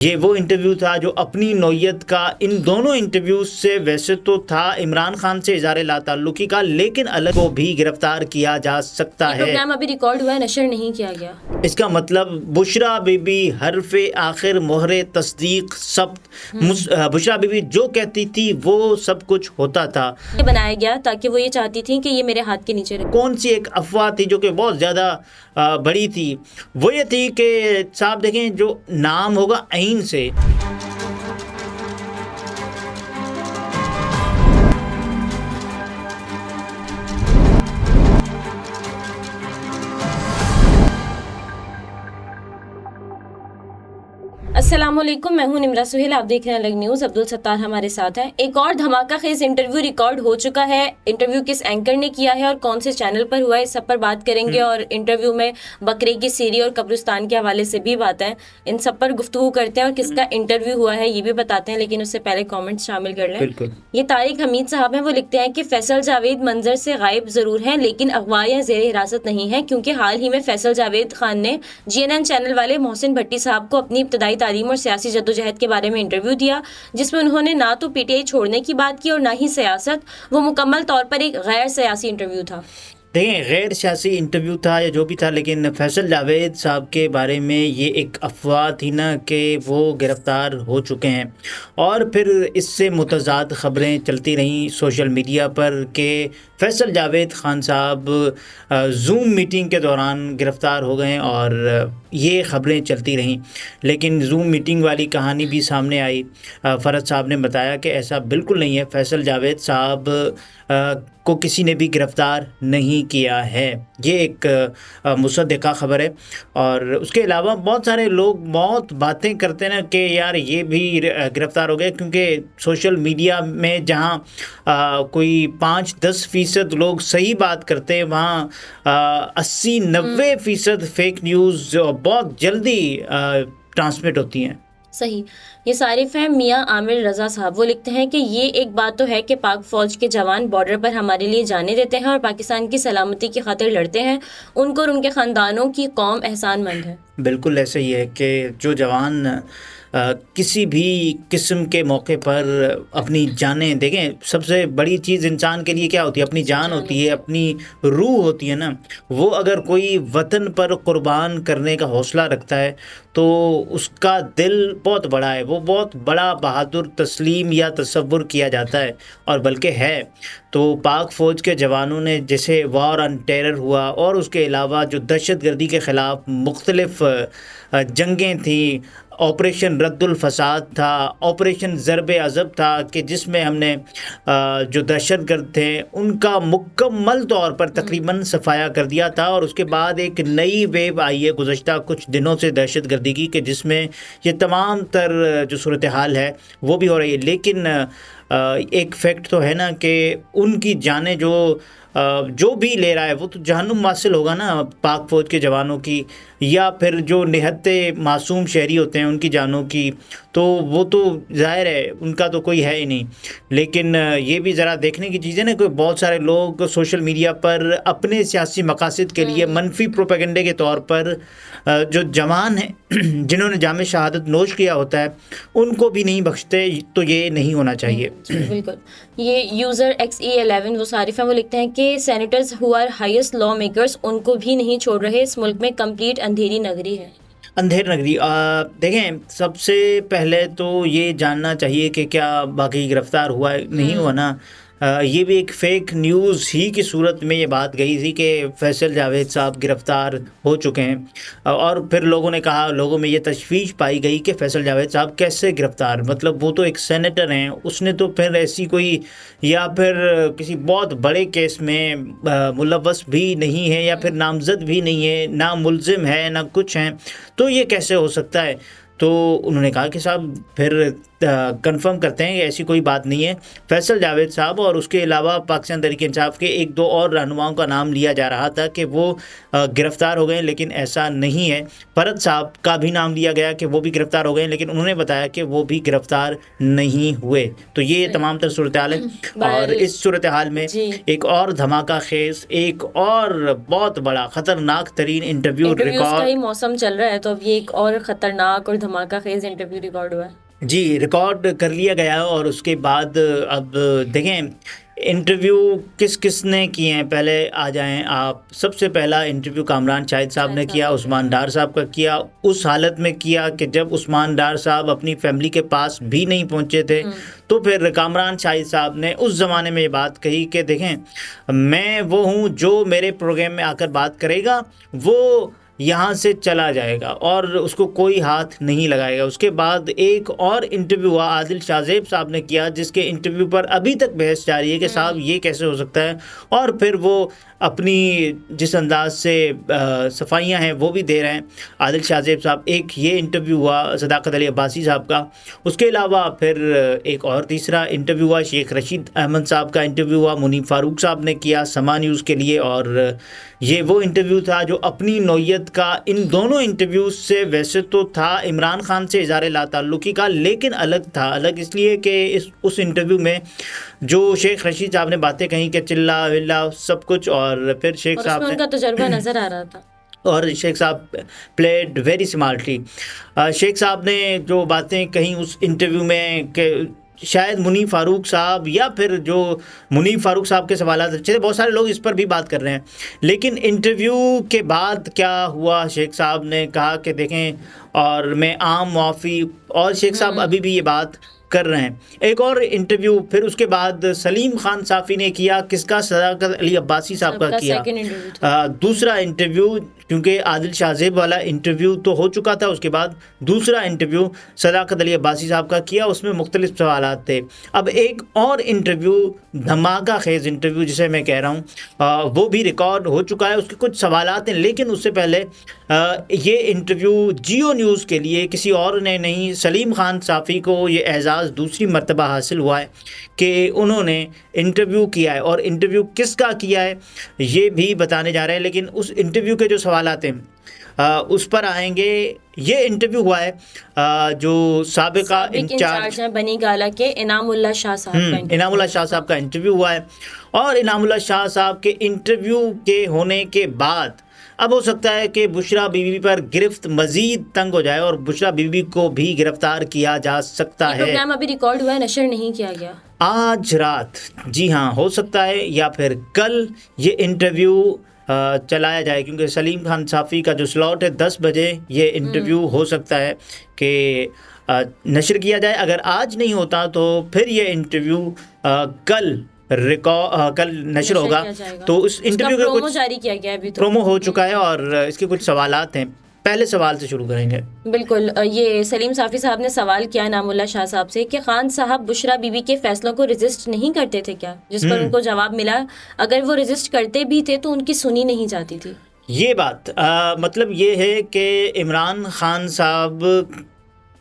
یہ وہ انٹرویو تھا جو اپنی نوعیت کا ان دونوں انٹرویوز سے ویسے تو تھا عمران خان سے اظہار لا تعلقی کا، لیکن الگ کو بھی گرفتار کیا جا سکتا ہے۔ پروگرام ابھی ریکارڈ ہوا ہے، نشر نہیں کیا گیا۔ اس کا مطلب بشریٰ بی بی حرف آخر مہر تصدیق ثبت، بشریٰ بی بی جو کہتی تھی وہ سب کچھ ہوتا تھا۔ یہ بنایا گیا تاکہ وہ یہ چاہتی تھیں کہ یہ میرے ہاتھ کے نیچے رہے۔ کون سی ایک افواہ تھی جو کہ بہت زیادہ بڑی تھی، وہ یہ تھی کہ صاحب دیکھیں جو نام ہوگا عین سے، السلام علیکم، میں ہوں نمرہ سہیل، آپ دیکھ رہے ہیں الگ نیوز۔ عبدالستار ہمارے ساتھ ہیں۔ ایک اور دھماکہ خیز انٹرویو ریکارڈ ہو چکا ہے۔ انٹرویو کس اینکر نے کیا ہے اور کون سے چینل پر ہوا ہے، اس سب پر بات کریں گے، اور انٹرویو میں بکرے کی سیری اور قبرستان کے حوالے سے بھی بات ہے، ان سب پر گفتگو کرتے ہیں اور کس کا انٹرویو ہوا ہے یہ بھی بتاتے ہیں، لیکن اس سے پہلے کامنٹس شامل کر لیں۔ یہ طارق حمید صاحب ہیں، وہ لکھتے ہیں کہ فیصل جاوید منظر سے غائب ضرور ہیں لیکن اغوا یا زیر حراست نہیں ہیں، کیونکہ حال ہی میں فیصل جاوید خان نے GNN چینل والے محسن بھٹی صاحب کو اپنی ابتدائی تعلیم اور سیاسی جدوجہد کے بارے میں انٹرویو دیا، جس میں انہوں نے نہ تو PTI چھوڑنے کی بات کی اور نہ ہی سیاست۔ وہ مکمل طور پر ایک غیر سیاسی انٹرویو تھا۔ دیکھیں غیر سیاسی انٹرویو تھا یا جو بھی تھا، لیکن فیصل جاوید صاحب کے بارے میں یہ ایک افواہ تھی نا کہ وہ گرفتار ہو چکے ہیں، اور پھر اس سے متضاد خبریں چلتی رہیں سوشل میڈیا پر کہ فیصل جاوید خان صاحب زوم میٹنگ کے دوران گرفتار ہو گئے، اور یہ خبریں چلتی رہیں، لیکن زوم میٹنگ والی کہانی بھی سامنے آئی۔ فرد صاحب نے بتایا کہ ایسا بالکل نہیں ہے، فیصل جاوید صاحب کو کسی نے بھی گرفتار نہیں کیا ہے، یہ ایک مصدقہ خبر ہے۔ اور اس کے علاوہ بہت سارے لوگ بہت باتیں کرتے ہیں نا کہ یار یہ بھی گرفتار ہو گئے، کیونکہ سوشل میڈیا میں جہاں کوئی 5-10% لوگ صحیح بات کرتے ہیں، وہاں 80-90% فیک نیوز بہت جلدی ٹرانسمٹ ہوتی ہیں۔ صحیح۔ یہ صارف ہیں میاں عامر رضا صاحب، وہ لکھتے ہیں کہ یہ ایک بات تو ہے کہ پاک فوج کے جوان بارڈر پر ہمارے لیے جانے دیتے ہیں اور پاکستان کی سلامتی کی خاطر لڑتے ہیں، ان کو اور ان کے خاندانوں کی قوم احسان مند ہے۔ بالکل ایسا ہی ہے کہ جو جوان کسی بھی قسم کے موقع پر اپنی جانیں، دیکھیں سب سے بڑی چیز انسان کے لیے کیا ہوتی ہے؟ اپنی جان ہوتی ہے، اپنی روح ہوتی ہے نا، وہ اگر کوئی وطن پر قربان کرنے کا حوصلہ رکھتا ہے تو اس کا دل بہت بڑا ہے، وہ بہت بڑا بہادر تسلیم یا تصور کیا جاتا ہے، اور بلکہ ہے۔ تو پاک فوج کے جوانوں نے جیسے وار آن ٹیرر ہوا، اور اس کے علاوہ جو دہشت گردی کے خلاف مختلف جنگیں تھیں، آپریشن رد الفساد تھا، آپریشن ضرب عضب تھا، کہ جس میں ہم نے جو دہشت گرد تھے ان کا مکمل طور پر تقریباً صفایا کر دیا تھا، اور اس کے بعد ایک نئی ویو آئی ہے گزشتہ کچھ دنوں سے دہشت گردی کی، کہ جس میں یہ تمام تر جو صورتحال ہے وہ بھی ہو رہی ہے۔ لیکن ایک فیکٹ تو ہے نا کہ ان کی جانیں جو بھی لے رہا ہے وہ تو جہنم واصل ہوگا نا، پاک فوج کے جوانوں کی، یا پھر جو نہتے معصوم شہری ہوتے ہیں ان کی جانوں کی، تو وہ تو ظاہر ہے ان کا تو کوئی ہے ہی نہیں۔ لیکن یہ بھی ذرا دیکھنے کی چیز ہے نا کہ بہت سارے لوگ سوشل میڈیا پر اپنے سیاسی مقاصد کے لیے منفی پروپیگنڈے کے طور پر جو جوان ہیں جنہوں نے جام شہادت نوش کیا ہوتا ہے ان کو بھی نہیں بخشتے، تو یہ نہیں ہونا چاہیے۔ بالکل۔ یہ یوزر XE11 وہ صارف ہیں، وہ لکھتے ہیں کہ senators who are highest lawmakers, ان کو بھی نہیں چھوڑ رہے، اس ملک میں کمپلیٹ اندھیری نگری ہے۔ اندھیر نگری۔ دیکھیں سب سے پہلے تو یہ جاننا چاہیے کہ کیا باقی گرفتار ہوا ہے نہیں ہوا نا۔ یہ بھی ایک فیک نیوز ہی کی صورت میں یہ بات گئی تھی کہ فیصل جاوید صاحب گرفتار ہو چکے ہیں، اور پھر لوگوں نے کہا، لوگوں میں یہ تشویش پائی گئی کہ فیصل جاوید صاحب کیسے گرفتار، مطلب وہ تو ایک سینیٹر ہیں، اس نے تو پھر ایسی کوئی یا پھر کسی بہت بڑے کیس میں ملوث بھی نہیں ہے، یا پھر نامزد بھی نہیں ہے، نہ ملزم ہے نہ کچھ ہیں، تو یہ کیسے ہو سکتا ہے؟ تو انہوں نے کہا کہ صاحب پھر کنفرم کرتے ہیں کہ ایسی کوئی بات نہیں ہے. فیصل جاوید صاحب اور اس کے علاوہ پاکستان تحریک انصاف کے ایک دو اور رہنماؤں کا نام لیا جا رہا تھا کہ وہ گرفتار ہو گئے, لیکن ایسا نہیں ہے. فرد صاحب کا بھی نام لیا گیا کہ وہ بھی گرفتار ہو گئے, لیکن انہوں نے بتایا کہ وہ بھی گرفتار نہیں ہوئے. تو یہ تمام تر صورتحال ہے. اور اس صورتحال میں ایک اور دھماکہ خیز, ایک اور بہت بڑا خطرناک ترین انٹرویو ریکارڈ, کا موسم چل رہا ہے تو اب یہ ایک اور خطرناک اور دھماکہ خیز انٹرویو ریکارڈ ہوا ہے. جی, ریکارڈ کر لیا گیا. اور اس کے بعد اب دیکھیں انٹرویو کس کس نے کیے ہیں. پہلے آ جائیں آپ. سب سے پہلا انٹرویو کامران شاہد صاحب نے کیا, عثمان ڈار صاحب کا کیا. اس حالت میں کیا کہ جب عثمان ڈار صاحب اپنی فیملی کے پاس بھی نہیں پہنچے تھے. تو پھر کامران شاہد صاحب نے اس زمانے میں یہ بات کہی کہ دیکھیں میں وہ ہوں جو میرے پروگرام میں آ کر بات کرے گا وہ یہاں سے چلا جائے گا اور اس کو کوئی ہاتھ نہیں لگائے گا. اس کے بعد ایک اور انٹرویو ہوا عادل شاہ زیب صاحب نے کیا, جس کے انٹرویو پر ابھی تک بحث جاری ہے کہ صاحب یہ کیسے ہو سکتا ہے. اور پھر وہ اپنی جس انداز سے صفائیاں ہیں وہ بھی دے رہے ہیں عادل شاہ زیب صاحب. ایک یہ انٹرویو ہوا صداقت علی عباسی صاحب کا. اس کے علاوہ پھر ایک اور تیسرا انٹرویو ہوا شیخ رشید احمد صاحب کا انٹرویو ہوا, منیب فاروق صاحب نے کیا سما نیوز کے لیے. اور یہ وہ انٹرویو تھا جو اپنی نوعیت کا ان دونوں انٹرویوز سے ویسے تو تھا عمران خان سے اظہار لا تعلقی کا, لیکن الگ تھا. الگ اس لیے کہ اس انٹرویو میں جو شیخ رشید صاحب نے باتیں کہیں کہ چلا ولا سب کچھ, اور پھر شیخ صاحب نے ان کا تجربہ نظر آ رہا تھا اور شیخ صاحب پلیڈ ویری اسمارٹلی. شیخ صاحب نے جو باتیں کہیں اس انٹرویو میں کہ شاید منیب فاروق صاحب یا پھر جو منیب فاروق صاحب کے سوالات اچھے تھے, بہت سارے لوگ اس پر بھی بات کر رہے ہیں. لیکن انٹرویو کے بعد کیا ہوا, شیخ صاحب نے کہا کہ دیکھیں اور میں عام معافی, اور شیخ صاحب ابھی بھی یہ بات کر رہے ہیں. ایک اور انٹرویو پھر اس کے بعد سلیم خان صافی نے کیا, کس کا, صداقت علی عباسی صاحب کا کیا. دوسرا انٹرویو کیونکہ عادل شاہ زیب والا انٹرویو تو ہو چکا تھا, اس کے بعد دوسرا انٹرویو صداقت علی عباسی صاحب کا کیا, اس میں مختلف سوالات تھے. اب ایک اور انٹرویو دھماکہ خیز انٹرویو جسے میں کہہ رہا ہوں وہ بھی ریکارڈ ہو چکا ہے. اس کے کچھ سوالات ہیں, لیکن اس سے پہلے یہ انٹرویو جیو نیوز کے لیے کسی اور نے نہیں, سلیم خان صافی کو یہ اعزاز دوسری مرتبہ حاصل ہوا ہے کہ انہوں نے انٹرویو کیا ہے. اور انٹرویو کس کا کیا ہے یہ بھی بتانے جا رہے ہیں, لیکن اس انٹرویو کے جو سوالات ہیں اس پر آئیں گے. یہ انٹرویو ہوا ہے جو سابقہ انچارج ہیں بنی گالا کے انعام اللہ شاہ صاحب کا. انعام اللہ شاہ صاحب کا انٹرویو ہوا ہے. اور انعام اللہ شاہ صاحب کے انٹرویو کے ہونے کے بعد اب ہو سکتا ہے کہ بشرا بی بی پر گرفت مزید تنگ ہو جائے اور بشرا بی بی کو بھی گرفتار کیا جا سکتا ہے. پروگرام ابھی ریکارڈ ہوا ہے, نشر نہیں کیا گیا. آج رات, جی ہاں, ہو سکتا ہے یا پھر کل یہ انٹرویو چلایا جائے, کیونکہ سلیم خان صافی کا جو سلاٹ ہے 10 بجے یہ انٹرویو ہو سکتا ہے کہ نشر کیا جائے. اگر آج نہیں ہوتا تو پھر یہ انٹرویو کل نشر ہوگا. تو اس انٹرویو کے پرومو جاری کیا گیا ہے, پرومو ہو چکا ہے اور اس کے کچھ سوالات ہیں. پہلے سوال سے شروع کریں گے. بالکل, یہ سلیم صافی صاحب نے سوال کیا انعام اللہ شاہ صاحب سے کہ خان صاحب بشرا بی بی کے فیصلوں کو ریزسٹ نہیں کرتے تھے کیا, جس پر ان کو جواب ملا اگر وہ ریزسٹ کرتے بھی تھے تو ان کی سنی نہیں جاتی تھی. یہ بات مطلب یہ ہے کہ عمران خان صاحب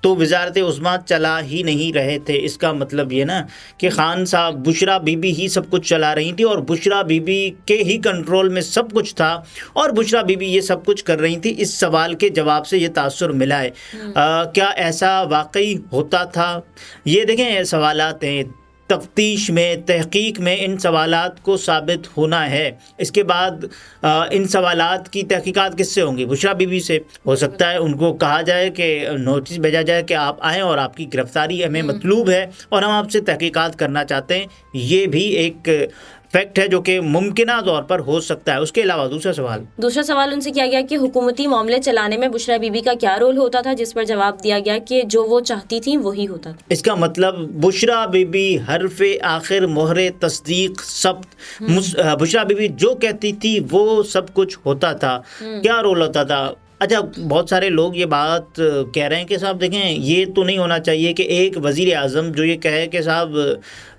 تو وزارت عظمیٰ چلا ہی نہیں رہے تھے. اس کا مطلب یہ نا کہ خان صاحب بشرا بی بی ہی سب کچھ چلا رہی تھی اور بشرا بی بی کے ہی کنٹرول میں سب کچھ تھا اور بشرا بی بی یہ سب کچھ کر رہی تھی. اس سوال کے جواب سے یہ تاثر ملا ہے. کیا ایسا واقعی ہوتا تھا؟ یہ دیکھیں سوالات ہیں, تفتیش میں, تحقیق میں ان سوالات کو ثابت ہونا ہے. اس کے بعد ان سوالات کی تحقیقات کس سے ہوں گی؟ بشرا بی بی سے. ہو سکتا ہے ان کو کہا جائے کہ نوٹس بھیجا جائے کہ آپ آئیں اور آپ کی گرفتاری ہمیں مطلوب ہے اور ہم آپ سے تحقیقات کرنا چاہتے ہیں. یہ بھی ایک فیکٹ ہے جو کہ ممکنہ طور پر ہو سکتا ہے. اس کے علاوہ دوسرا سوال ان سے کیا گیا کہ حکومتی معاملے چلانے میں بشرا بی بی کا کیا رول ہوتا تھا, جس پر جواب دیا گیا کہ جو وہ چاہتی تھیں وہی ہوتا تھا. اس کا مطلب بشرا بی بی حرف آخر مہر تصدیق ثبت, بشرا بی بی جو کہتی تھی وہ سب کچھ ہوتا تھا. کیا رول ہوتا تھا؟ اچھا بہت سارے لوگ یہ بات کہہ رہے ہیں کہ صاحب دیکھیں یہ تو نہیں ہونا چاہیے کہ ایک وزیر اعظم جو یہ کہے کہ صاحب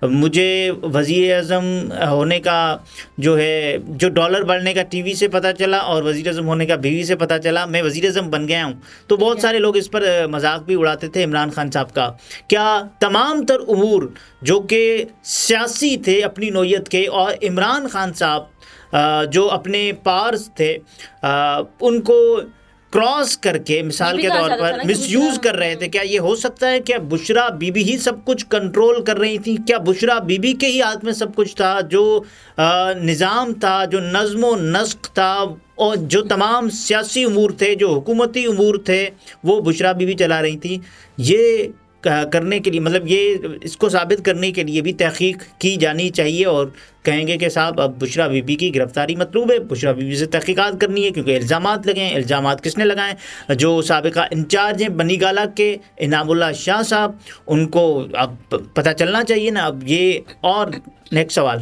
مجھے وزیر اعظم ہونے کا جو ہے جو ڈالر بڑھنے کا ٹی وی سے پتہ چلا اور وزیر اعظم ہونے کا بیوی سے پتہ چلا، میں وزیر اعظم بن گیا ہوں. تو بہت سارے لوگ اس پر مذاق بھی اڑاتے تھے عمران خان صاحب کا. کیا تمام تر امور جو کہ سیاسی تھے اپنی نوعیت کے اور عمران خان صاحب جو اپنے پارس تھے ان کو کراس کر کے مثال کے طور پر مس یوز کر رہے تھے، کیا یہ ہو سکتا ہے؟ کیا بشرا بی بی ہی سب کچھ کنٹرول کر رہی تھی؟ کیا بشرا بی بی کے ہی ہاتھ میں سب کچھ تھا؟ جو نظام تھا، جو نظم و نسق تھا اور جو تمام سیاسی امور تھے، جو حکومتی امور تھے، وہ بشرا بی بی چلا رہی تھی. یہ کرنے کے لیے مطلب یہ اس کو ثابت کرنے کے لیے بھی تحقیق کی جانی چاہیے اور کہیں گے کہ صاحب اب بشرا بی بی کی گرفتاری مطلوب ہے، بشرا بی بی سے تحقیقات کرنی ہے کیونکہ الزامات لگے ہیں. الزامات کس نے لگائے؟ جو سابقہ انچارج ہیں بنی گالہ کے انعام اللہ شاہ صاحب، ان کو اب پتہ چلنا چاہیے نا. اب یہ اور نیکسٹ سوال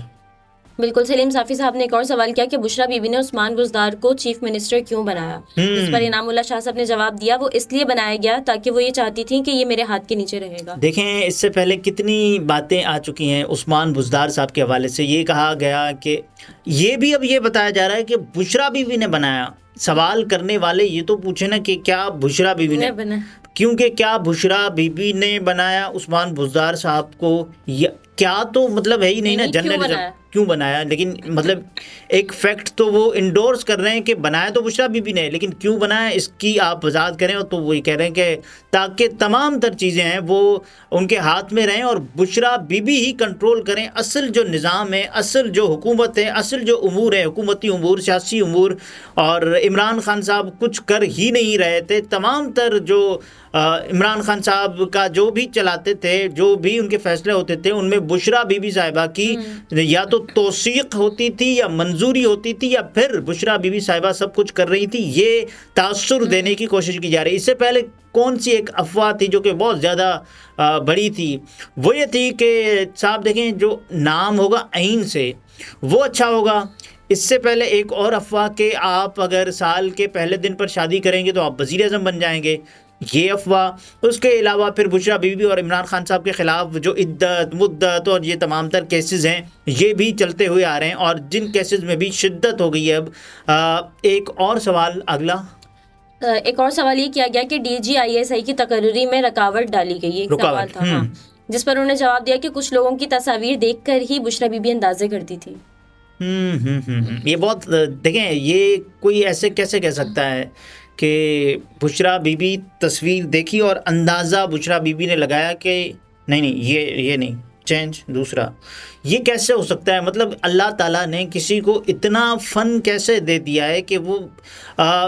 بالکل. سلیم صافی صاحب نے ایک اور سوال کیا کہ بشرا بی بی نے عثمان بزدار کو چیف منسٹر کیوں بنایا؟ اس پر انعام اللہ شاہ صاحب نے جواب دیا وہ اس لیے بنایا گیا تاکہ وہ یہ چاہتی تھیں کہ یہ میرے ہاتھ کے نیچے رہے گا. دیکھیں اس سے پہلے کتنی باتیں آ چکی ہیں عثمان بزدار صاحب کے حوالے سے. یہ کہا گیا کہ یہ بھی اب یہ بتایا جا رہا ہے کہ بشرا بی بی نے بنایا. سوال کرنے والے یہ تو پوچھیں نا کہ کیا بشرا بی بی نے، کیونکہ کیا بشرا بی بی نے بنایا عثمان بزدار صاحب کو؟ کیا تو مطلب ہے ہی نہیں نا جنرل کیوں بنایا. لیکن مطلب ایک فیکٹ تو وہ انڈورس کر رہے ہیں کہ بنایا تو بشرا بی بی نے، لیکن کیوں بنایا اس کی آپ وضاحت کریں. تو وہ یہ کہہ رہے ہیں کہ تاکہ تمام تر چیزیں ہیں وہ ان کے ہاتھ میں رہیں اور بشرا بی بی ہی کنٹرول کریں اصل جو نظام ہے، اصل جو حکومت ہے، اصل جو امور ہے، حکومتی امور، سیاسی امور. اور عمران خان صاحب کچھ کر ہی نہیں رہے تھے. تمام تر جو عمران خان صاحب کا جو بھی چلاتے تھے، جو بھی ان کے فیصلے ہوتے تھے، ان میں بشرا بی بی صاحبہ کی یا تو توثیق ہوتی تھی یا منظوری ہوتی تھی یا پھر بشرا بی بی صاحبہ سب کچھ کر رہی تھی. یہ تاثر دینے کی کوشش کی جا رہی ہے. اس سے پہلے کون سی ایک افواہ تھی جو کہ بہت زیادہ بڑی تھی؟ وہ یہ تھی کہ صاحب دیکھیں جو نام ہوگا عین سے وہ اچھا ہوگا. اس سے پہلے ایک اور افواہ کہ آپ اگر سال کے پہلے دن پر شادی کریں گے تو آپ وزیر اعظم بن جائیں گے، یہ افواہ. اس کے علاوہ پھر بشرا بی بی اور عمران خان صاحب کے خلاف جو عدت مدت اور یہ تمام تر کیسز ہیں یہ بھی چلتے ہوئے آ رہے ہیں اور جن کیسز میں بھی شدت ہو گئی ہے. اب ایک اور سوال اگلا، ایک اور سوال یہ کیا گیا کہ D G I S I کی تقرری میں رکاوٹ ڈالی گئی. ایک سوال تھا ہاں، جس پر انہوں نے جواب دیا کہ کچھ لوگوں کی تصاویر دیکھ کر ہی بشرا بی بی اندازے کرتی تھی. یہ بہت دیکھیں یہ کوئی ایسے کیسے کہہ سکتا ہے کہ بشرا بی بی تصویر دیکھی اور اندازہ بشرا بی بی نے لگایا کہ نہیں یہ نہیں چینج دوسرا. یہ کیسے ہو سکتا ہے؟ مطلب اللہ تعالیٰ نے کسی کو اتنا فن کیسے دے دیا ہے کہ وہ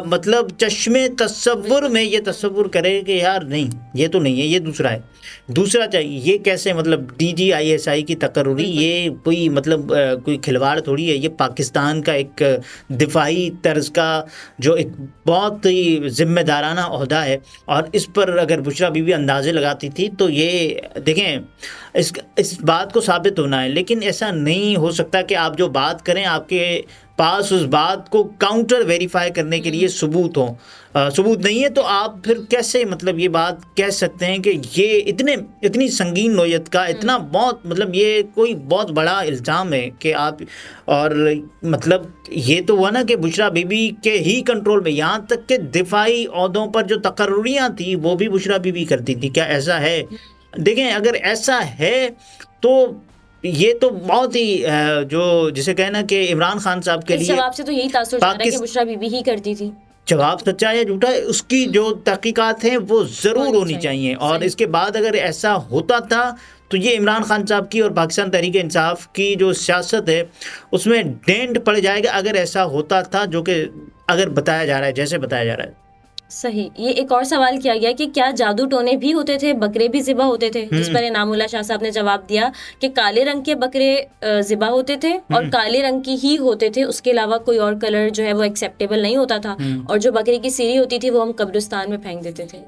مطلب چشمے تصور میں یہ تصور کرے کہ یار نہیں یہ تو نہیں ہے، یہ دوسرا ہے، دوسرا چاہیے. یہ کیسے مطلب D G I S I کی تقرری؟ یہ کوئی مطلب کوئی کھلواڑ تھوڑی ہے. یہ پاکستان کا ایک دفاعی طرز کا جو ایک بہت ہی ذمہ دارانہ عہدہ ہے اور اس پر اگر بشرا بی بی اندازے لگاتی تھی تو یہ دیکھیں اس بات کو ثابت ہونا ہے. لیکن ایسا نہیں ہو سکتا کہ آپ جو بات کریں آپ کے پاس اس بات کو کاؤنٹر ویریفائی کرنے کے لیے ثبوت ہوں. ثبوت نہیں ہے تو آپ پھر کیسے مطلب یہ بات کہہ سکتے ہیں کہ یہ اتنی سنگین نوعیت کا اتنا بہت مطلب یہ کوئی بہت بڑا الزام ہے کہ آپ اور مطلب یہ تو ہوا نا کہ بشرا بی بی کے ہی کنٹرول میں، یہاں تک کہ دفاعی عہدوں پر جو تقرریاں تھیں وہ بھی بشرا بی بی کرتی تھی. کیا ایسا ہے؟ دیکھیں اگر ایسا ہے تو یہ تو بہت ہی جو جسے کہنا کہ عمران خان صاحب کے لیے جواب سے تو یہی تاثر جا رہا ہے کہ بشرا بی بی ہی کرتی تھی. جواب سچا یا جھوٹا ہے اس کی جو تحقیقات ہیں وہ ضرور ہونی چاہیے. اور اس کے بعد اگر ایسا ہوتا تھا تو یہ عمران خان صاحب کی اور پاکستان تحریک انصاف کی جو سیاست ہے اس میں ڈینٹ پڑ جائے گا اگر ایسا ہوتا تھا جو کہ اگر بتایا جا رہا ہے جیسے بتایا جا رہا ہے. صحیح. یہ ایک اور سوال کیا گیا کہ کیا جادو ٹونے بھی ہوتے تھے، بکرے بھی ذبح ہوتے تھے؟ جس پر انعام اللہ شاہ صاحب نے جواب دیا کہ کالے رنگ کے بکرے ذبح ہوتے تھے اور کالے رنگ کی ہی ہوتے تھے، اس کے علاوہ کوئی اور کلر جو ہے وہ ایکسیپٹیبل نہیں ہوتا تھا. اور جو بکرے کی سیری ہوتی تھی وہ ہم قبرستان میں پھینک دیتے تھے.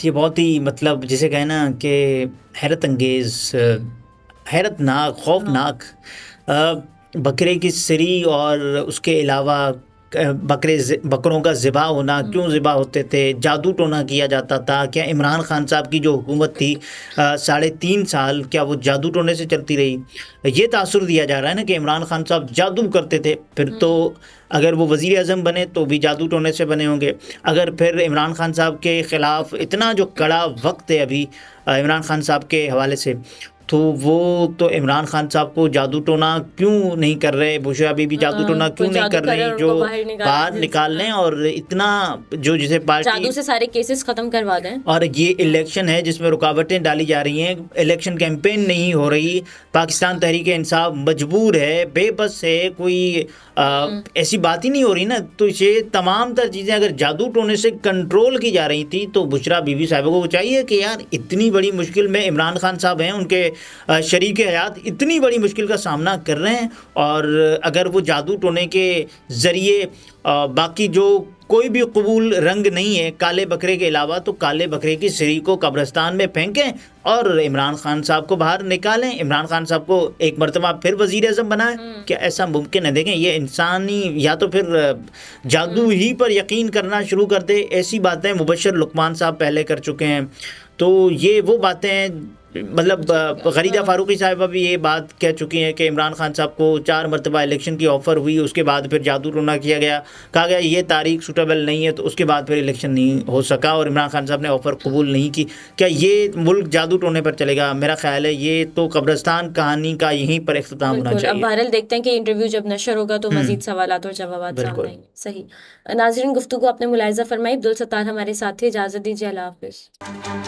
یہ بہت ہی مطلب جسے کہنا کہ حیرت انگیز، حیرت ناک، خوفناک. بکرے کی سری اور اس کے علاوہ بکروں کا ذبح ہونا، کیوں ذبح ہوتے تھے، جادو ٹونا کیا جاتا تھا، کیا عمران خان صاحب کی جو حکومت تھی 3.5 سال کیا وہ جادو ٹونے سے چلتی رہی؟ یہ تاثر دیا جا رہا ہے نا کہ عمران خان صاحب جادو کرتے تھے، پھر تو اگر وہ وزیر اعظم بنے تو بھی جادو ٹونے سے بنے ہوں گے. اگر پھر عمران خان صاحب کے خلاف اتنا جو کڑا وقت ہے ابھی عمران خان صاحب کے حوالے سے، تو وہ تو عمران خان صاحب کو جادو ٹونا کیوں نہیں کر رہے، بشرا بی بی جادو ٹونا کیوں نہیں کر رہی جو باہر نکال لیں اور اتنا جو جسے پارٹی جادو سے سارے کیسز ختم کروا دیں. اور یہ الیکشن ہے جس میں رکاوٹیں ڈالی جا رہی ہیں، الیکشن کیمپین نہیں ہو رہی، پاکستان تحریک انصاف مجبور ہے، بے بس ہے، کوئی ایسی بات ہی نہیں ہو رہی نا. تو یہ تمام تر چیزیں اگر جادو ٹونے سے کنٹرول کی جا رہی تھی تو بشرا بی بی صاحبہ کو چاہیے کہ یار اتنی بڑی مشکل میں عمران خان صاحب ہیں، ان کے شریک حیات اتنی بڑی مشکل کا سامنا کر رہے ہیں، اور اگر وہ جادو ٹونے کے ذریعے باقی جو کوئی بھی قبول رنگ نہیں ہے کالے بکرے کے علاوہ، تو کالے بکرے کی سری کو قبرستان میں پھینکیں اور عمران خان صاحب کو باہر نکالیں، عمران خان صاحب کو ایک مرتبہ پھر وزیر اعظم بنائیں. کیا ایسا ممکن ہے؟ دیکھیں یہ انسانی یا تو پھر جادو ہی پر یقین کرنا شروع کر دے. ایسی باتیں مبشر لقمان صاحب پہلے کر چکے ہیں. تو یہ وہ باتیں مطلب غریدہ فاروقی صاحبہ بھی یہ بات کہہ چکی ہیں کہ عمران خان صاحب کو 4 مرتبہ الیکشن کی آفر ہوئی، اس کے بعد پھر جادو ٹونا کیا گیا، کہا گیا یہ تاریخ سوٹیبل نہیں ہے، تو اس کے بعد پھر الیکشن نہیں ہو سکا اور عمران خان صاحب نے آفر قبول نہیں کی. کیا یہ ملک جادو ٹونے پر چلے گا؟ میرا خیال ہے یہ تو قبرستان کہانی کا یہیں پر اختتام ہونا چاہیے. اب بہرحال دیکھتے ہیں کہ انٹرویو جب نشر ہوگا تو مزید سوالات اور جوابات سامنے آئیں گے. صحیح ناظرین، گفتگو اپنے ملاحظہ فرمائی. عبدالستار ہمارے ساتھ تھے. اجازت دیجیے، اللہ حافظ.